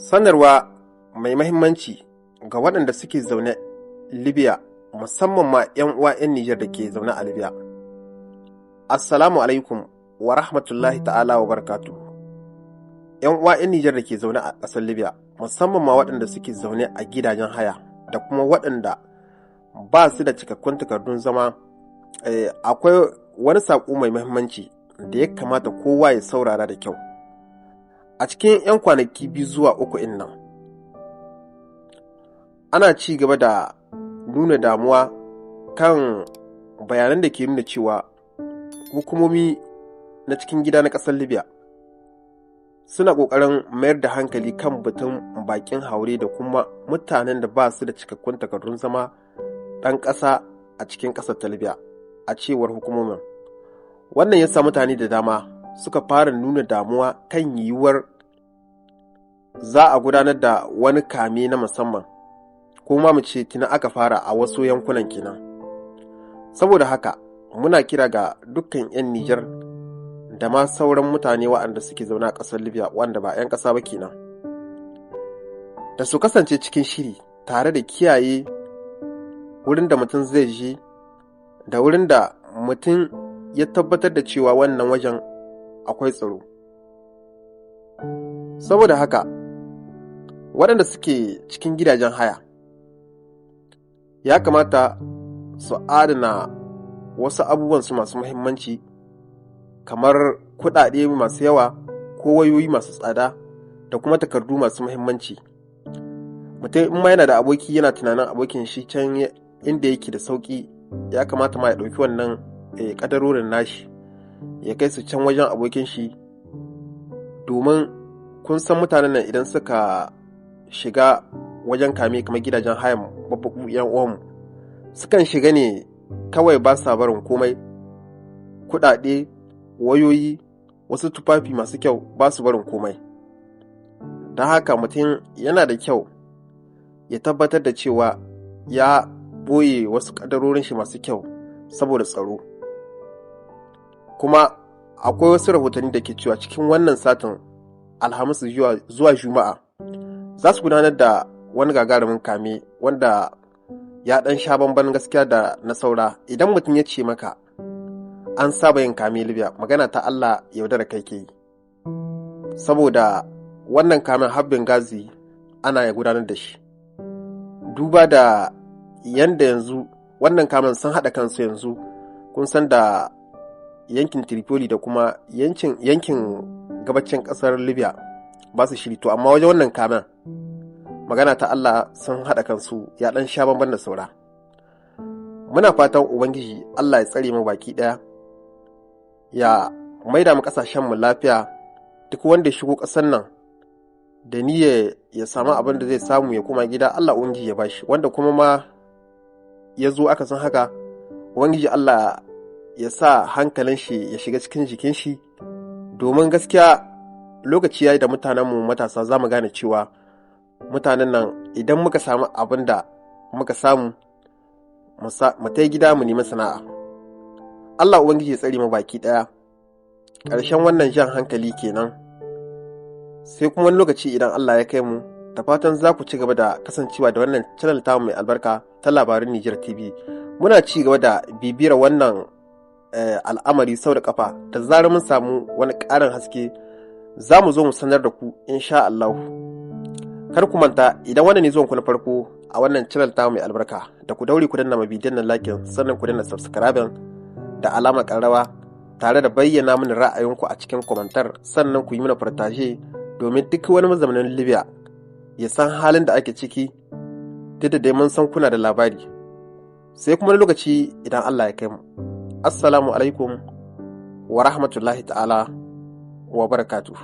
Sanarwa mai mahimmanci ga waɗanda suke zaune Libya, musamman ma 'yan uwa 'yan Nijar da ke zaune a Libya. Assalamu alaikum wa rahmatullahi ta'ala wa barakatuhu. 'Yan uwa 'yan Nijar da ke zaune a ƙasar Libya, musamman ma waɗanda suke zaune a gidajen haya da kuma waɗanda ba su da cikakkun takardun zama, akwai wani saƙo mai mahimmanci da ya kamata kowa ya saurara da kyau. A cikin 'yan kwanaki 2 zuwa 3 nan, ana ci gaba da nuna damuwa kan bayanan da ke nuna cewa hukumomi na cikin gida na ƙasar Libya suna ƙoƙarin mayar da hankali kan batun baƙin haure da kuma mutanen da ba su da cikakkun takardun zama ɗan ƙasa a cikin ƙasar ta Libya, a cewar hukumomin. Wannan ya sa mutane da dama suka fara nuna damuwa kan yiwuwar za a gudanar da wani kame na musamman, ko ma mu ce tuna aka fara a wasu yankunan kenan. Saboda haka muna kira ga dukkan 'yan Nijar da ma sauran mutane waɗanda suke zaune a ƙasar Libya wanda ba 'yan ƙasa ba kenan, da su kasance cikin shiri tare da kiyaye wurin da mutum zai je da wurin da mutum ya tabbatar da cewa wannan wajen akwai tsaro. Saboda haka waɗanda suke cikin gidajen haya ya kamata su adana wasu abubuwansu masu muhimmanci kamar kuɗaɗe masu yawa ko wayoyi masu tsada da kuma takardu masu muhimmanci. Mutum in ma yana da aboki yana tunanin abokin shi can inda yake da sauƙi, ya kamata ma ya ɗauki wannan ƙadarorin nashi ya kai su can wajen abokin shi, domin kun san mutanen nan idan suka shiga wajen kame kamar gidajen hayan babbaku 'yan uwanmu, sukan shiga ne kawai ba sa barin komai, kuɗaɗe, wayoyi, wasu tufafi masu kyau ba su barin komai. Don haka mutum yana da kyau ya tabbatar da cewa ya ɓoye wasu ƙadarorin shi masu kyau saboda tsaro. Kuma akwai wasu rahotanni da ke cewa cikin wannan satin Alhamis zuwa Juma'a za su gudanar da wani gagarumin kame wanda ya ɗan sha bamban gaskiya da na saura. Idan mutum ya ce maka an saba yin kame Libya, magana ta Allah yaudara kai ke yi, saboda wannan kamen habbin gazi ana ya gudanar da shi. Duba da yanda yanzu wannan kamen sun haɗa kansu yanzu, kun san da yankin Tripoli da kuma yankin gabacin ƙasar Libya ba su shiri, to amma wajen wannan kamen magana ta Allah sun haɗa kansu ya ɗan sha bamban da saura. Muna fatan Ubangiji Allah ya tsare mu baki ɗaya, ya maida mu ƙasashenmu lafiya. Duk wanda ya shigo ƙasar nan da niyya ya samu abin da zai samu ya koma gida, Allah Ubangiji ya bashi. Wanda kuma ma ya zo aka san haka, Ubangiji Allah ya sa hankalin shi ya shiga cikin jikin shi, domin gaskiya lokaci ya yi da mutanenmu matasa za mu gane cewa mutanen nan idan muka samu abin da muka samu mu ta gida mu nemi sana'a. Allah Ubangiji ya tsare mu baki ɗaya. Ƙarshen wannan jan hankali kenan, sai kuma wani lokaci idan Allah ya kai mu, da fatan za ku ci gaba da kasancewa da wannan channel tamu mai albarka ta Labarin Nijar TV. Muna ci gaba da bibiyar wannan al'amari sau da kafa, da zarar mun samu wani ƙarin haske za mu zo mu sanar da ku insha Allah. Kar ku manta, idan wannan ne zuwan ku na farko a wannan channel tamu mai albarka, da ku daure ku danna mabidiyan nan like, sannan ku danna subscribe da alamar ƙararrawa, tare da bayyana mana ra'ayinku a cikin komentar, sannan ku yi mana partage domin duk wani mazaunin Libya ya san halin da ake ciki, duk da dai mun san kuna da labari. Sai kuma lokaci idan Allah ya kai mu. Assalamu alaikum wa rahmatullahi ta'ala wa barakatuh.